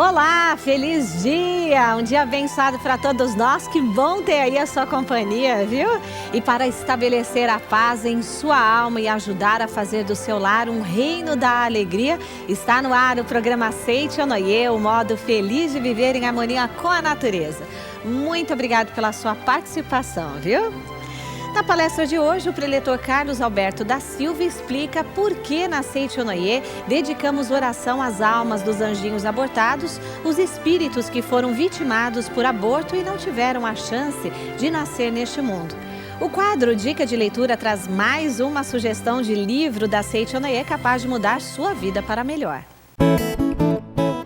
Olá, feliz dia! Um dia abençoado para todos nós. Que bom ter aí a sua companhia, viu? E para estabelecer a paz em sua alma e ajudar a fazer do seu lar um reino da alegria, está no ar o programa Seite Onoye, o modo feliz de viver em harmonia com a natureza. Muito obrigado pela sua participação, viu? Na palestra de hoje, o preletor Carlos Alberto da Silva explica por que na Seite Onoye dedicamos oração às almas dos anjinhos abortados, os espíritos que foram vitimados por aborto e não tiveram a chance de nascer neste mundo. O quadro Dica de Leitura traz mais uma sugestão de livro da Seite Onoye capaz de mudar sua vida para melhor.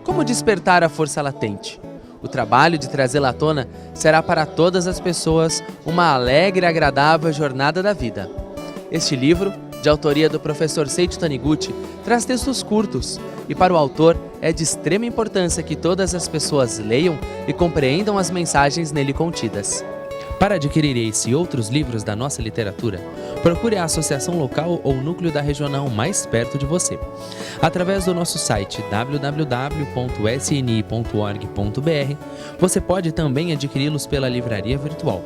Como despertar a força latente? O trabalho de trazê-la à tona será para todas as pessoas uma alegre e agradável jornada da vida. Este livro, de autoria do professor Seiichi Taniguchi, traz textos curtos e para o autor é de extrema importância que todas as pessoas leiam e compreendam as mensagens nele contidas. Para adquirir esse e outros livros da nossa literatura, procure a associação local ou núcleo da regional mais perto de você. Através do nosso site www.sni.org.br, você pode também adquiri-los pela livraria virtual.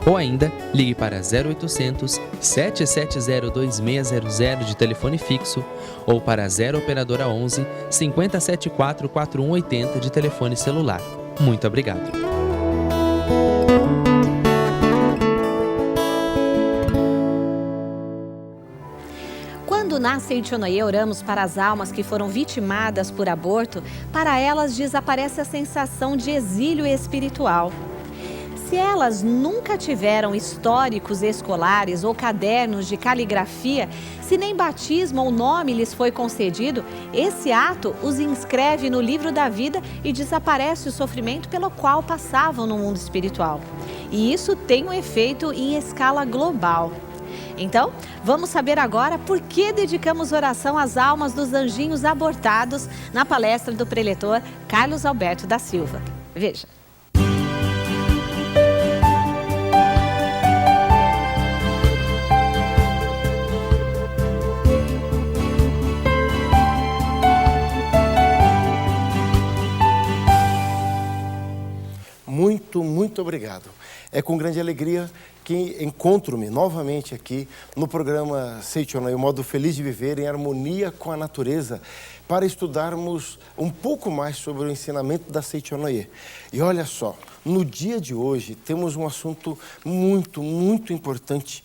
Ou ainda, ligue para 0800 770 2600 de telefone fixo ou para 0 operadora 11 5074 4180 de telefone celular. Muito obrigado. Quando na Seite Onoye oramos para as almas que foram vitimadas por aborto, para elas desaparece a sensação de exílio espiritual. Se elas nunca tiveram históricos escolares ou cadernos de caligrafia, se nem batismo ou nome lhes foi concedido, esse ato os inscreve no livro da vida e desaparece o sofrimento pelo qual passavam no mundo espiritual. E isso tem um efeito em escala global. Então, vamos saber agora por que dedicamos oração às almas dos anjinhos abortados na palestra do preletor Carlos Alberto da Silva. Veja. Muito obrigado. É com grande alegria que encontro-me novamente aqui no programa Seite Onoye, o modo feliz de viver em harmonia com a natureza, para estudarmos um pouco mais sobre o ensinamento da Seite Onoye. E olha só, no dia de hoje temos um assunto muito importante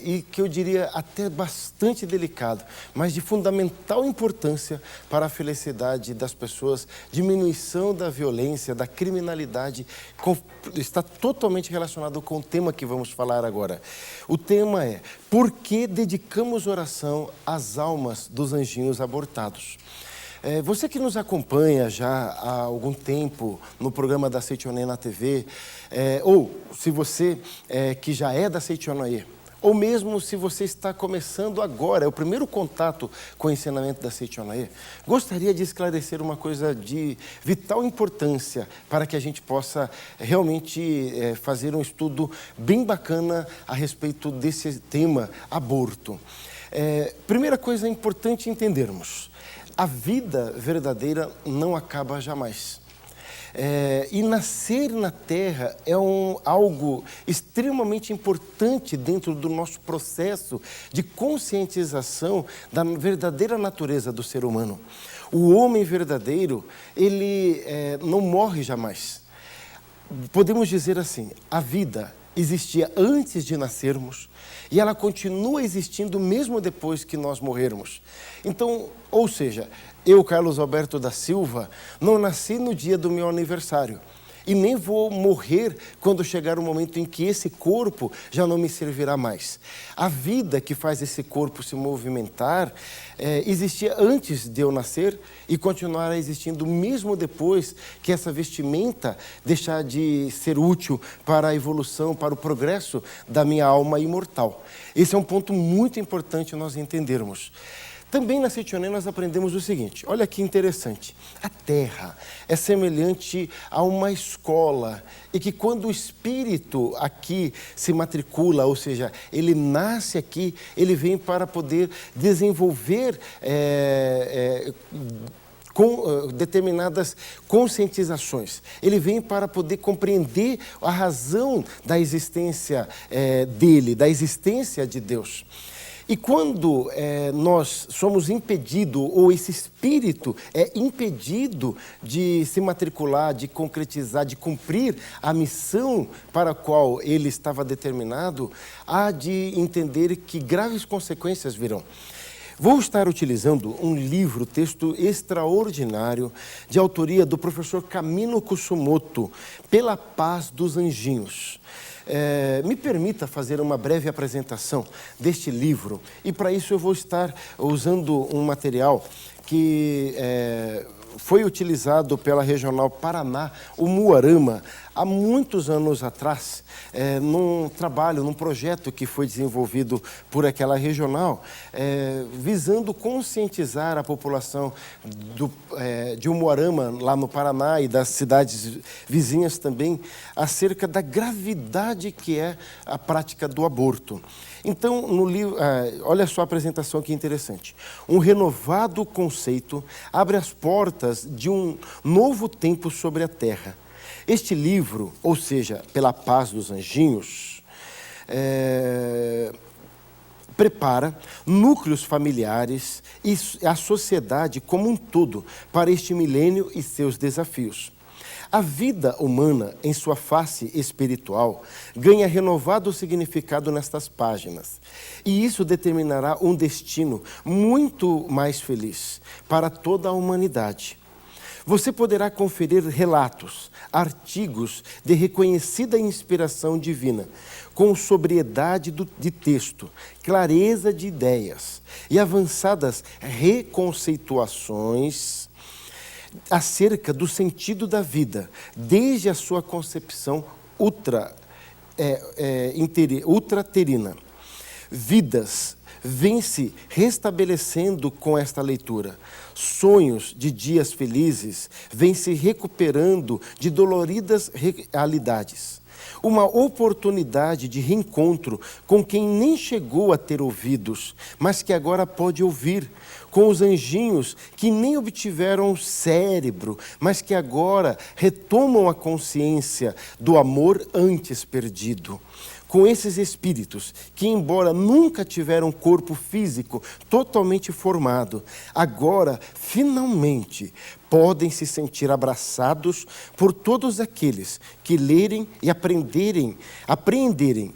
e que eu diria até bastante delicado, mas de fundamental importância para a felicidade das pessoas, diminuição da violência, da criminalidade, está totalmente relacionado com o tema que vamos falar agora. O tema é: por que dedicamos oração às almas dos anjinhos abortados? Você que nos acompanha já há algum tempo no programa da Seite Onoye na TV, ou se você que já é da Seite Onoye, ou mesmo se você está começando agora, é o primeiro contato com o ensinamento da Seite Onoye, gostaria de esclarecer uma coisa de vital importância para que a gente possa realmente fazer um estudo bem bacana a respeito desse tema, aborto. Primeira coisa importante entendermos: a vida verdadeira não acaba jamais. E nascer na Terra é algo extremamente importante dentro do nosso processo de conscientização da verdadeira natureza do ser humano. O homem verdadeiro, ele não morre jamais. Podemos dizer assim: a vida existia antes de nascermos e ela continua existindo mesmo depois que nós morrermos. Então, ou seja, eu, Carlos Alberto da Silva, não nasci no dia do meu aniversário e nem vou morrer quando chegar o momento em que esse corpo já não me servirá mais. A vida que faz esse corpo se movimentar existia antes de eu nascer e continuará existindo mesmo depois que essa vestimenta deixar de ser útil para a evolução, para o progresso da minha alma imortal. Esse é um ponto muito importante nós entendermos. Também na Seite Onoye nós aprendemos o seguinte: olha que interessante, a Terra é semelhante a uma escola e que quando o espírito aqui se matricula, ou seja, ele nasce aqui, ele vem para poder desenvolver com determinadas conscientizações. Ele vem para poder compreender a razão da existência dele, da existência de Deus. E quando nós somos impedidos, ou esse espírito é impedido de se matricular, de concretizar, de cumprir a missão para a qual ele estava determinado, há de entender que graves consequências virão. Vou estar utilizando um livro, texto extraordinário, de autoria do professor Camino Kusumoto, Pela Paz dos Anjinhos. Me permita fazer uma breve apresentação deste livro, e para isso eu vou estar usando um material que foi utilizado pela Regional Paraná, o Muarama, há muitos anos atrás, num trabalho, num projeto que foi desenvolvido por aquela regional, visando conscientizar a população de Umuarama, lá no Paraná, e das cidades vizinhas também, acerca da gravidade que é a prática do aborto. Então, no livro, olha só a apresentação que interessante. Um renovado conceito abre as portas de um novo tempo sobre a Terra. Este livro, ou seja, Pela Paz dos Anjinhos, prepara núcleos familiares e a sociedade como um todo para este milênio e seus desafios. A vida humana, em sua face espiritual, ganha renovado significado nestas páginas. E isso determinará um destino muito mais feliz para toda a humanidade. Você poderá conferir relatos, artigos de reconhecida inspiração divina, com sobriedade de texto, clareza de ideias e avançadas reconceituações acerca do sentido da vida, desde a sua concepção ultraterrena. Vidas vêm se restabelecendo com esta leitura. Sonhos de dias felizes vêm se recuperando de doloridas realidades. Uma oportunidade de reencontro com quem nem chegou a ter ouvidos, mas que agora pode ouvir, com os anjinhos que nem obtiveram cérebro, mas que agora retomam a consciência do amor antes perdido. Com esses espíritos que, embora nunca tiveram corpo físico totalmente formado, agora, finalmente, podem se sentir abraçados por todos aqueles que lerem e apreenderem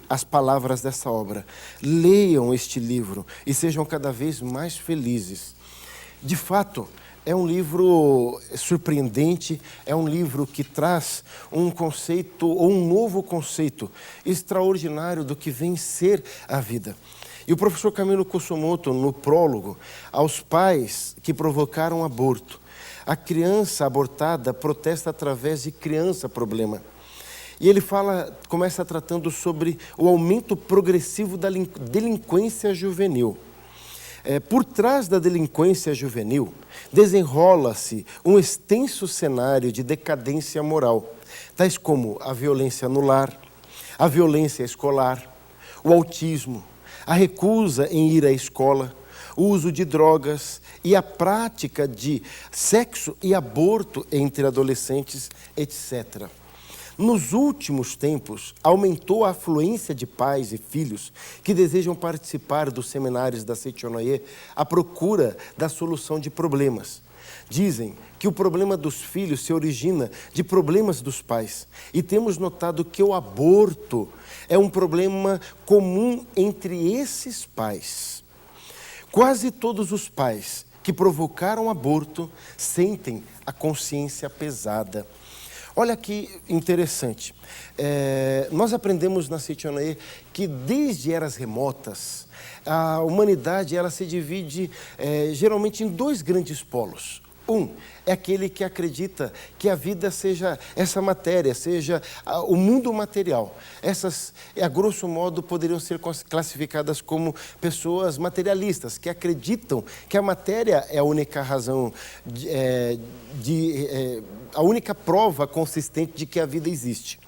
as palavras dessa obra. Leiam este livro e sejam cada vez mais felizes. De fato, é um livro surpreendente, é um livro que traz um conceito, ou um novo conceito extraordinário do que vem ser a vida. E o professor Camino Kusumoto, no prólogo, aos pais que provocaram aborto, a criança abortada protesta através de criança-problema. E ele começa tratando sobre o aumento progressivo da delinquência juvenil. Por trás da delinquência juvenil, desenrola-se um extenso cenário de decadência moral, tais como a violência no lar, a violência escolar, o autismo, a recusa em ir à escola, o uso de drogas e a prática de sexo e aborto entre adolescentes, etc. Nos últimos tempos, aumentou a afluência de pais e filhos que desejam participar dos seminários da Seichonoye à procura da solução de problemas. Dizem que o problema dos filhos se origina de problemas dos pais. E temos notado que o aborto é um problema comum entre esses pais. Quase todos os pais que provocaram aborto sentem a consciência pesada. Olha que interessante, nós aprendemos na Seichonoye que desde eras remotas, a humanidade ela se divide geralmente em dois grandes polos. Um é aquele que acredita que a vida seja essa matéria, seja o mundo material. Essas, a grosso modo, poderiam ser classificadas como pessoas materialistas, que acreditam que a matéria é a única razão, a única prova consistente de que a vida existe.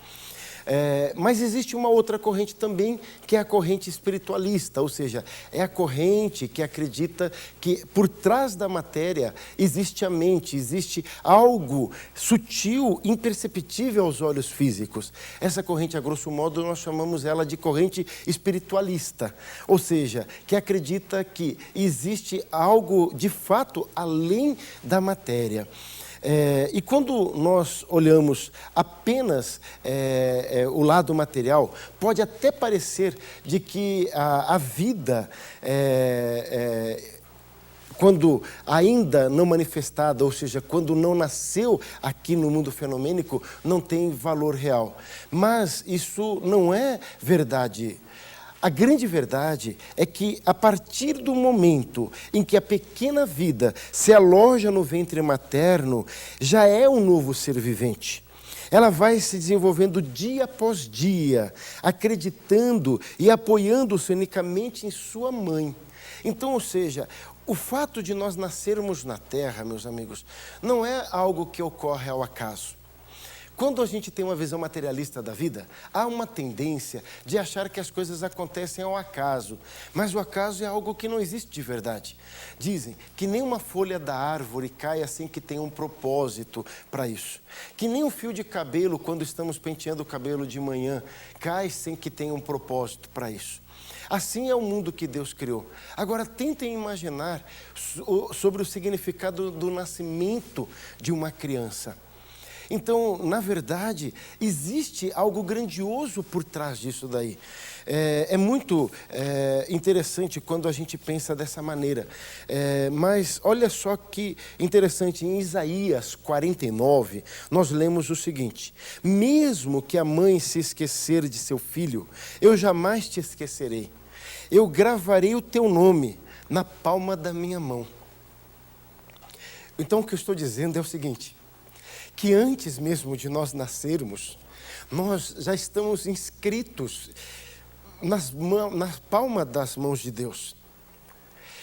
Mas existe uma outra corrente também, que é a corrente espiritualista, ou seja, é a corrente que acredita que por trás da matéria existe a mente, existe algo sutil, imperceptível aos olhos físicos. Essa corrente, a grosso modo, nós chamamos ela de corrente espiritualista, ou seja, que acredita que existe algo de fato além da matéria. E quando nós olhamos apenas o lado material, pode até parecer de que a vida, quando ainda não manifestada, ou seja, quando não nasceu aqui no mundo fenomênico, não tem valor real. Mas isso não é verdade. A grande verdade é que, a partir do momento em que a pequena vida se aloja no ventre materno, já é um novo ser vivente. Ela vai se desenvolvendo dia após dia, acreditando e apoiando-se unicamente em sua mãe. Então, ou seja, o fato de nós nascermos na Terra, meus amigos, não é algo que ocorre ao acaso. Quando a gente tem uma visão materialista da vida, há uma tendência de achar que as coisas acontecem ao acaso. Mas o acaso é algo que não existe de verdade. Dizem que nem uma folha da árvore cai assim que tem um propósito para isso. Que nem um fio de cabelo, quando estamos penteando o cabelo de manhã, cai sem que tenha um propósito para isso. Assim é o mundo que Deus criou. Agora, tentem imaginar sobre o significado do nascimento de uma criança. Então, na verdade, existe algo grandioso por trás disso daí. É muito interessante quando a gente pensa dessa maneira. Mas olha só que interessante, em Isaías 49, nós lemos o seguinte: mesmo que a mãe se esquecer de seu filho, eu jamais te esquecerei. Eu gravarei o teu nome na palma da minha mão. Então, o que eu estou dizendo é o seguinte: que antes mesmo de nós nascermos, nós já estamos inscritos na palma das mãos de Deus.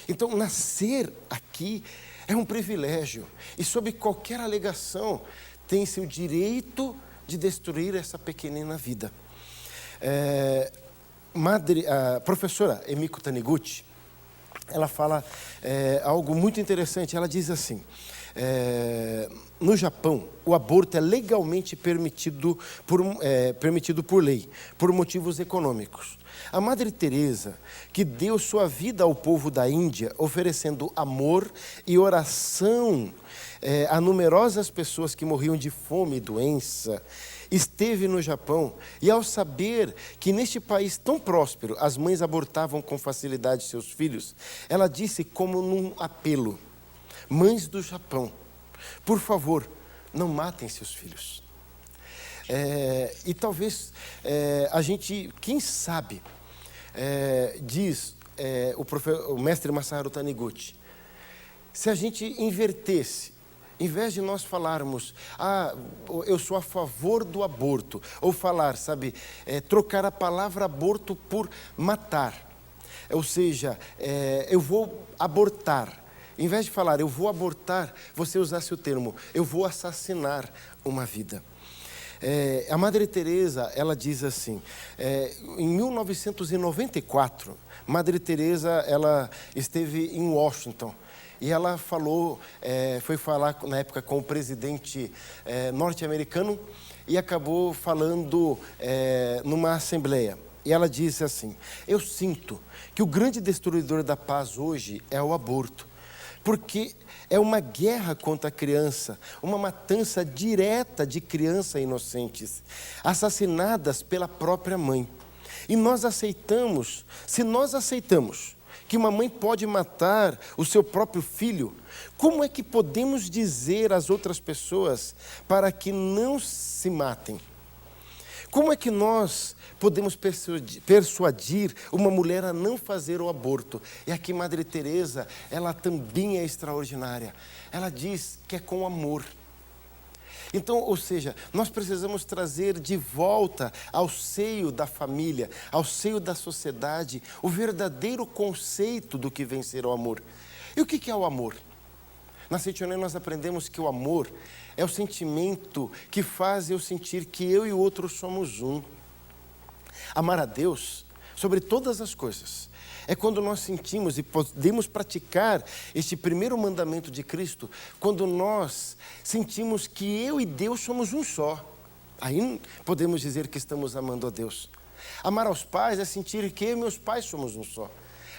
Então, nascer aqui é um privilégio, e sob qualquer alegação, tem-se o direito de destruir essa pequenina vida. A professora Emiko Taniguchi, ela fala algo muito interessante. Ela diz assim: no Japão, o aborto é legalmente permitido por lei, por motivos econômicos. A Madre Teresa, que deu sua vida ao povo da Índia, oferecendo amor e oração a numerosas pessoas que morriam de fome e doença, esteve no Japão, e ao saber que neste país tão próspero as mães abortavam com facilidade seus filhos, ela disse como num apelo: mães do Japão, por favor, não matem seus filhos. E talvez a gente, quem sabe, diz o mestre Masaharu Taniguchi, se a gente invertesse, em vez de nós falarmos, eu sou a favor do aborto, ou falar, trocar a palavra aborto por matar, ou seja, eu vou abortar. Em vez de falar, eu vou abortar, você usasse o termo, eu vou assassinar uma vida. A Madre Teresa, ela diz assim, em 1994, Madre Teresa, ela esteve em Washington, e ela foi falar na época com o presidente norte-americano, e acabou falando numa assembleia. E ela disse assim: eu sinto que o grande destruidor da paz hoje é o aborto, porque é uma guerra contra a criança, uma matança direta de crianças inocentes, assassinadas pela própria mãe. E se nós aceitamos que uma mãe pode matar o seu próprio filho, como é que podemos dizer às outras pessoas para que não se matem? Como é que nós podemos persuadir uma mulher a não fazer o aborto? E aqui Madre Teresa, ela também é extraordinária. Ela diz que é com amor. Então, ou seja, nós precisamos trazer de volta ao seio da família, ao seio da sociedade, o verdadeiro conceito do que vem ser o amor. E o que é o amor? Na Seitianoye nós aprendemos que o amor é o sentimento que faz eu sentir que eu e o outro somos um. Amar a Deus sobre todas as coisas é quando nós sentimos e podemos praticar este primeiro mandamento de Cristo, quando nós sentimos que eu e Deus somos um só. Aí podemos dizer que estamos amando a Deus. Amar aos pais é sentir que eu e meus pais somos um só.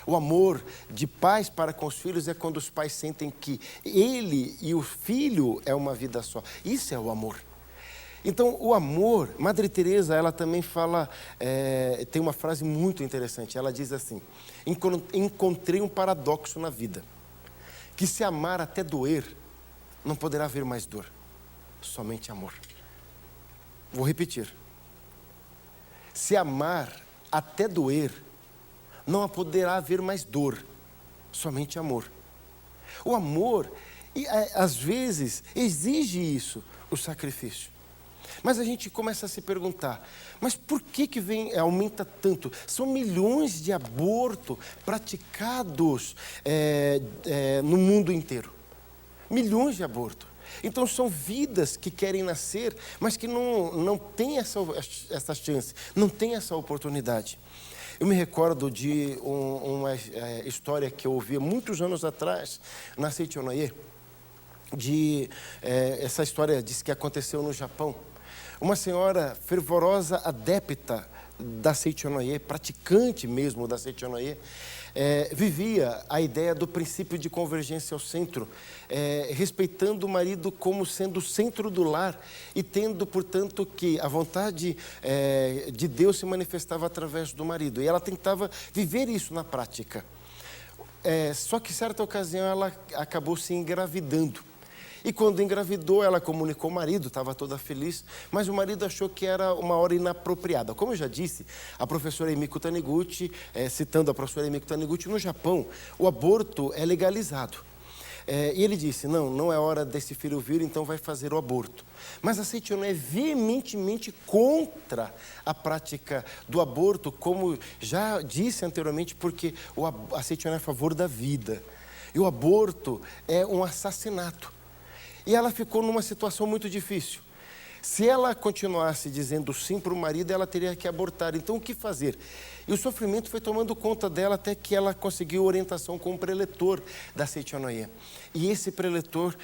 O amor de pais para com os filhos é quando os pais sentem que ele e o filho é uma vida só. Isso é o amor. Então, o amor, Madre Teresa, ela também fala, tem uma frase muito interessante. Ela diz assim: encontrei um paradoxo na vida, que se amar até doer, não poderá haver mais dor, somente amor. Vou repetir. Se amar até doer, não poderá haver mais dor, somente amor. O amor, às vezes, exige isso, o sacrifício. Mas a gente começa a se perguntar, mas por que aumenta tanto? São milhões de abortos praticados no mundo inteiro. Milhões de abortos. Então são vidas que querem nascer, mas que não têm essa chance, não têm essa oportunidade. Eu me recordo de uma história que eu ouvi muitos anos atrás, na Seitianoye. Essa história diz que aconteceu no Japão. Uma senhora fervorosa adepta da Seitianoye, praticante mesmo da Seitianoye, vivia a ideia do princípio de convergência ao centro, respeitando o marido como sendo o centro do lar e tendo, portanto, que a vontade de Deus se manifestava através do marido. E ela tentava viver isso na prática. Só que, em certa ocasião, ela acabou se engravidando. E quando engravidou, ela comunicou ao marido, estava toda feliz, mas o marido achou que era uma hora inapropriada. Como eu já disse, a professora Emiko Taniguchi, citando a professora Emiko Taniguchi, no Japão, o aborto é legalizado. E ele disse, não é hora desse filho vir, então vai fazer o aborto. Mas a Seitianoye é veementemente contra a prática do aborto, como já disse anteriormente, porque a Seitianoye é a favor da vida. E o aborto é um assassinato. E ela ficou numa situação muito difícil. Se ela continuasse dizendo sim para o marido, ela teria que abortar. Então, o que fazer? E o sofrimento foi tomando conta dela até que ela conseguiu orientação com o preletor da Seitianoye. E esse preletor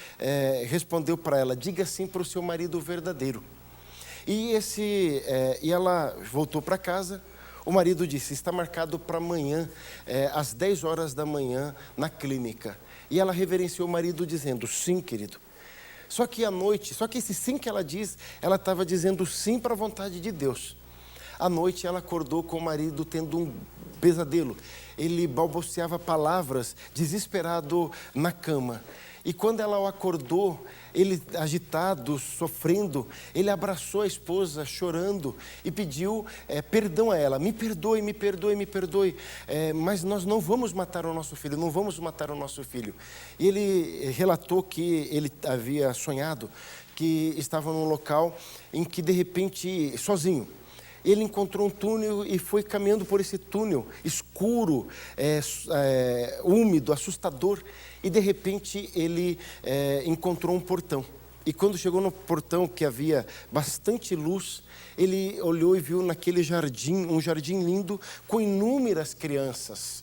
respondeu para ela, diga sim para o seu marido verdadeiro. E ela voltou para casa. O marido disse, está marcado para amanhã, às 10 horas da manhã, na clínica. E ela reverenciou o marido dizendo, sim, querido. Só que à noite, esse sim que ela diz, ela estava dizendo sim para a vontade de Deus. À noite ela acordou com o marido tendo um pesadelo. Ele balbuciava palavras, desesperado na cama. E quando ela o acordou, ele agitado, sofrendo, ele abraçou a esposa, chorando, e pediu perdão a ela. Me perdoe, me perdoe, me perdoe, mas nós não vamos matar o nosso filho, não vamos matar o nosso filho. E ele relatou que ele havia sonhado que estava num local em que, de repente, sozinho, ele encontrou um túnel e foi caminhando por esse túnel escuro, úmido, assustador. E de repente ele encontrou um portão. E quando chegou no portão, que havia bastante luz, ele olhou e viu naquele jardim, um jardim lindo, com inúmeras crianças,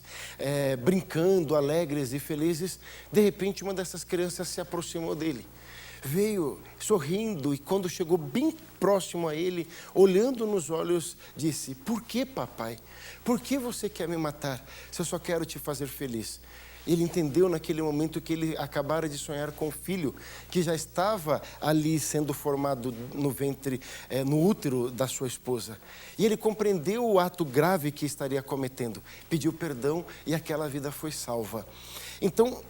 brincando, alegres e felizes. De repente uma dessas crianças se aproximou dele. Veio sorrindo e quando chegou bem próximo a ele, olhando nos olhos, disse, por que, papai? Por que você quer me matar se eu só quero te fazer feliz? Ele entendeu naquele momento que ele acabara de sonhar com o filho, que já estava ali sendo formado no ventre, no útero da sua esposa. E ele compreendeu o ato grave que estaria cometendo, pediu perdão e aquela vida foi salva. Então,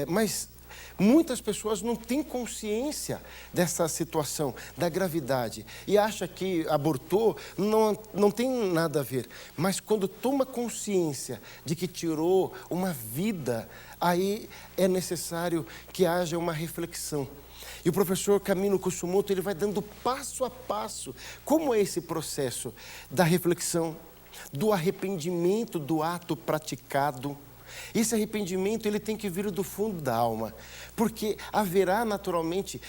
mas muitas pessoas não têm consciência dessa situação, da gravidade, e acham que abortou, não tem nada a ver. Mas quando toma consciência de que tirou uma vida, aí é necessário que haja uma reflexão. E o professor Camino Kusumoto, ele vai dando passo a passo como é esse processo da reflexão, do arrependimento do ato praticado, Esse arrependimento ele tem que vir do fundo da alma, porque haverá naturalmente,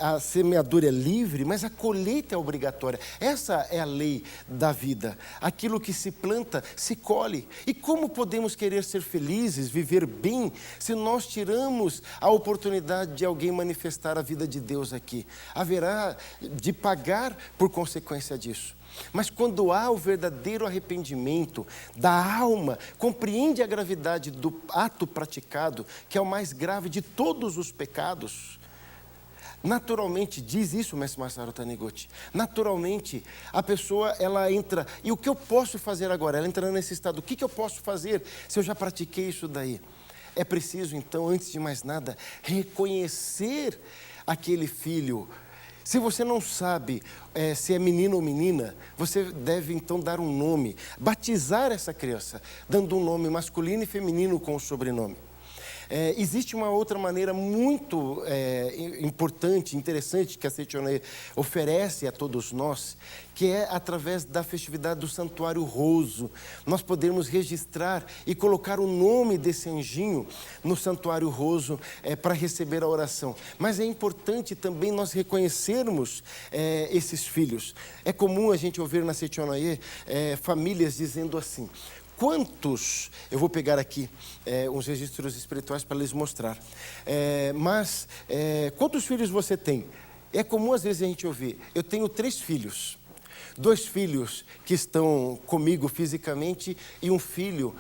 a semeadura é livre, mas a colheita é obrigatória. Essa é a lei da vida. Aquilo que se planta, se colhe. E como podemos querer ser felizes, viver bem, se nós tiramos a oportunidade de alguém manifestar a vida de Deus aqui? Haverá de pagar por consequência disso. Mas quando há o verdadeiro arrependimento da alma, compreende a gravidade do ato praticado, que é o mais grave de todos os pecados, naturalmente, diz isso o mestre Masaru Taniguchi, naturalmente a pessoa ela entra, e o que eu posso fazer agora? Ela entra nesse estado, o que eu posso fazer se eu já pratiquei isso daí? É preciso então, antes de mais nada, reconhecer aquele filho. Se você não sabe se é menino ou menina, você deve então dar um nome, batizar essa criança, dando um nome masculino e feminino com o sobrenome. Existe uma outra maneira muito importante, interessante, que a Seichonoye oferece a todos nós, que é através da festividade do Santuário Roso. Nós podemos registrar e colocar o nome desse anjinho no Santuário Roso para receber a oração. Mas é importante também nós reconhecermos esses filhos. É comum a gente ouvir na Seichonoye famílias dizendo assim: quantos, eu vou pegar aqui uns registros espirituais para lhes mostrar, quantos filhos você tem? É comum às vezes a gente ouvir, eu tenho 3 filhos. 2 filhos que estão comigo fisicamente e um filho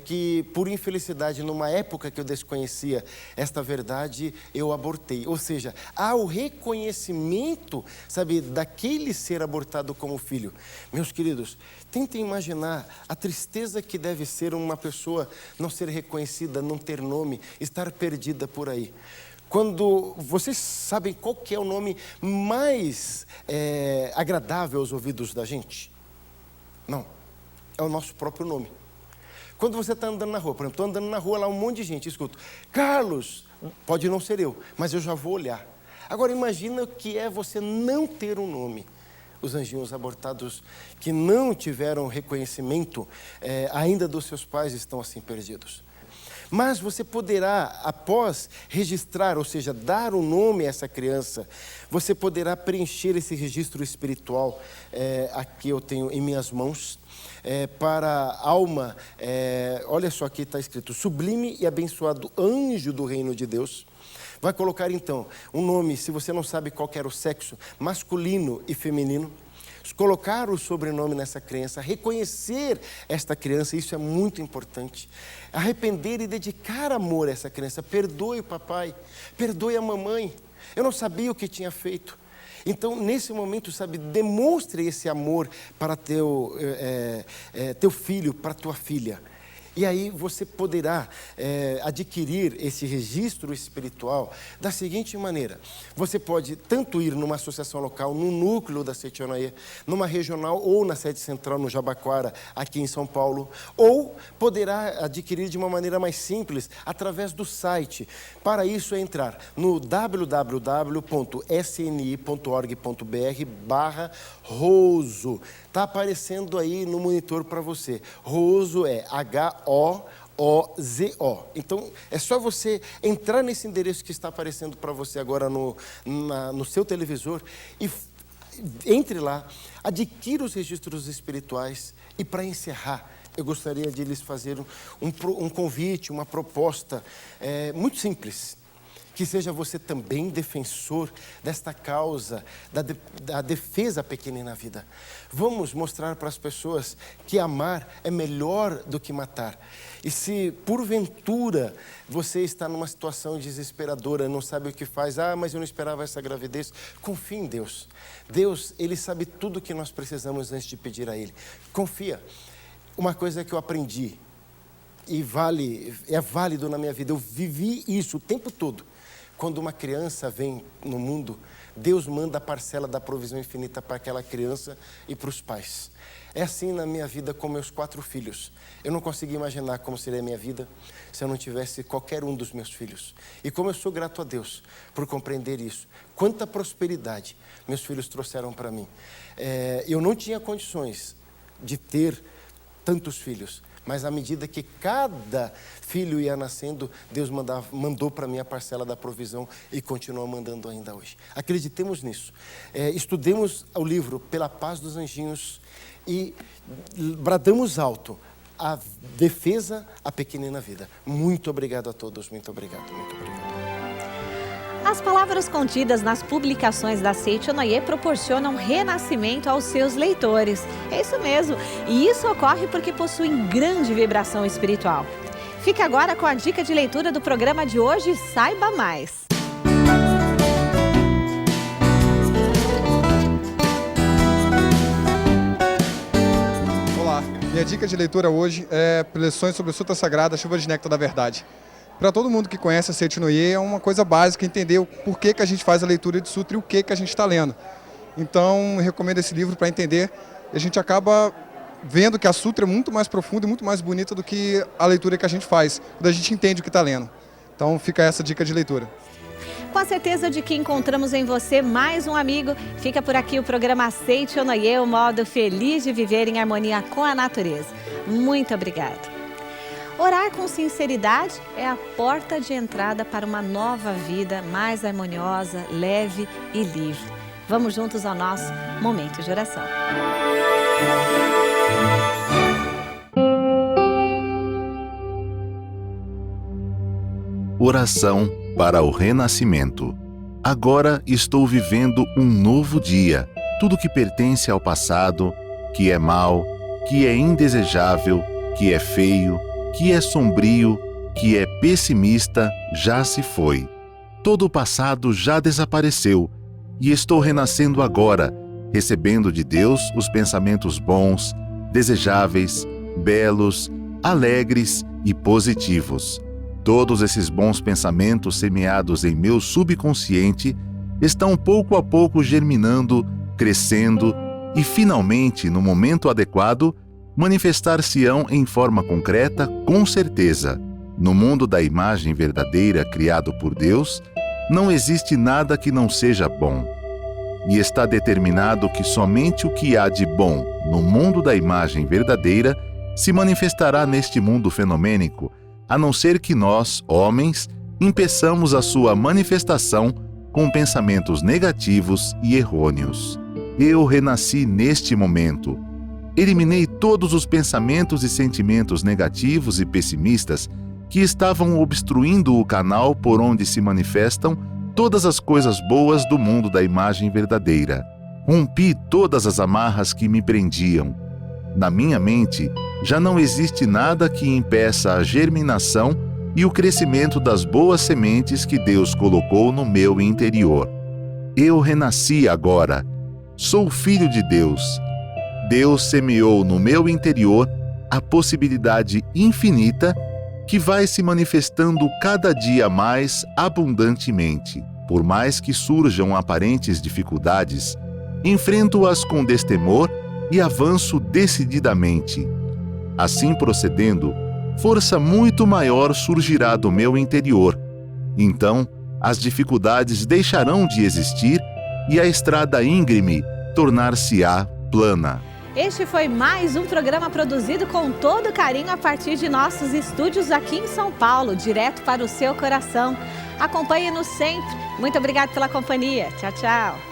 que, por infelicidade, numa época que eu desconhecia esta verdade, eu abortei. Ou seja, há o reconhecimento, sabe, daquele ser abortado como filho. Meus queridos, tentem imaginar a tristeza que deve ser uma pessoa não ser reconhecida, não ter nome, estar perdida por aí. Quando vocês sabem qual que é o nome mais agradável aos ouvidos da gente? Não, é o nosso próprio nome. Quando você está andando na rua, por exemplo, estou andando na rua lá, um monte de gente, escuto, Carlos, pode não ser eu, mas eu já vou olhar. Agora imagina o que é você não ter um nome. Os anjinhos abortados que não tiveram reconhecimento ainda dos seus pais estão assim perdidos. Mas você poderá, após registrar, ou seja, dar um nome a essa criança, você poderá preencher esse registro espiritual, aqui eu tenho em minhas mãos, para a alma, olha só aqui está escrito, sublime e abençoado anjo do reino de Deus. Vai colocar então um nome, se você não sabe qual que era o sexo, masculino e feminino. Colocar o sobrenome nessa criança, reconhecer esta criança, isso é muito importante. Arrepender e dedicar amor a essa criança. Perdoe o papai, perdoe a mamãe. Eu não sabia o que tinha feito. Então, nesse momento, sabe, demonstre esse amor para teu filho, para tua filha. E aí você poderá adquirir esse registro espiritual da seguinte maneira. Você pode tanto ir numa associação local, no núcleo da Seichonoye, numa regional ou na sede central no Jabaquara, aqui em São Paulo, ou poderá adquirir de uma maneira mais simples, através do site. Para isso é entrar no www.sni.org.br/Roso. Está aparecendo aí no monitor para você. Roso é H-O-O-Z-O. Então, é só você entrar nesse endereço que está aparecendo para você agora no seu televisor e entre lá, adquira os registros espirituais. E para encerrar, eu gostaria de lhes fazer um convite, uma proposta muito simples. Que seja você também defensor desta causa, da defesa pequenina vida. Vamos mostrar para as pessoas que amar é melhor do que matar. E se, porventura, você está numa situação desesperadora, não sabe o que faz, mas eu não esperava essa gravidez, confie em Deus. Deus, Ele sabe tudo o que nós precisamos antes de pedir a Ele. Confia. Uma coisa que eu aprendi, e é válido na minha vida, eu vivi isso o tempo todo. Quando uma criança vem no mundo, Deus manda a parcela da provisão infinita para aquela criança e para os pais. É assim na minha vida com meus 4 filhos. Eu não consegui imaginar como seria a minha vida se eu não tivesse qualquer um dos meus filhos. E como eu sou grato a Deus por compreender isso. Quanta prosperidade meus filhos trouxeram para mim. Eu não tinha condições de ter tantos filhos, mas à medida que cada filho ia nascendo, Deus mandou para mim a parcela da provisão e continua mandando ainda hoje. Acreditemos nisso. Estudemos o livro Pela Paz dos Anjinhos e bradamos alto a defesa à pequenina vida. Muito obrigado a todos, muito obrigado, muito obrigado. As palavras contidas nas publicações da Seichonoye proporcionam renascimento aos seus leitores. É isso mesmo, e isso ocorre porque possuem grande vibração espiritual. Fique agora com a dica de leitura do programa de hoje e saiba mais. Olá, minha dica de leitura hoje é lições sobre o Sutra Sagrada, Chuva de Néctar da Verdade. Para todo mundo que conhece a Seichonoye, é uma coisa básica entender o porquê que a gente faz a leitura de Sutra e o que a gente está lendo. Então, eu recomendo esse livro para entender. A gente acaba vendo que a Sutra é muito mais profunda e muito mais bonita do que a leitura que a gente faz, quando a gente entende o que está lendo. Então, fica essa dica de leitura. Com a certeza de que encontramos em você mais um amigo, fica por aqui o programa Seichonoye, o modo feliz de viver em harmonia com a natureza. Muito obrigada. Orar com sinceridade é a porta de entrada para uma nova vida mais harmoniosa, leve e livre. Vamos juntos ao nosso momento de oração. Oração para o renascimento. Agora estou vivendo um novo dia. Tudo que pertence ao passado, que é mau, que é indesejável, que é feio, que é sombrio, que é pessimista, já se foi. Todo o passado já desapareceu e estou renascendo agora, recebendo de Deus os pensamentos bons, desejáveis, belos, alegres e positivos. Todos esses bons pensamentos semeados em meu subconsciente estão pouco a pouco germinando, crescendo e, finalmente, no momento adequado, manifestar-se-ão em forma concreta, com certeza. No mundo da imagem verdadeira criado por Deus, não existe nada que não seja bom. E está determinado que somente o que há de bom no mundo da imagem verdadeira se manifestará neste mundo fenomênico, a não ser que nós, homens, impeçamos a sua manifestação com pensamentos negativos e errôneos. Eu renasci neste momento. Eliminei todos os pensamentos e sentimentos negativos e pessimistas que estavam obstruindo o canal por onde se manifestam todas as coisas boas do mundo da imagem verdadeira. Rompi todas as amarras que me prendiam. Na minha mente, já não existe nada que impeça a germinação e o crescimento das boas sementes que Deus colocou no meu interior. Eu renasci agora. Sou filho de Deus. Deus semeou no meu interior a possibilidade infinita que vai se manifestando cada dia mais abundantemente. Por mais que surjam aparentes dificuldades, enfrento-as com destemor e avanço decididamente. Assim procedendo, força muito maior surgirá do meu interior. Então, as dificuldades deixarão de existir e a estrada íngreme tornar-se-á plana. Este foi mais um programa produzido com todo carinho a partir de nossos estúdios aqui em São Paulo, direto para o seu coração. Acompanhe-nos sempre. Muito obrigada pela companhia. Tchau, tchau.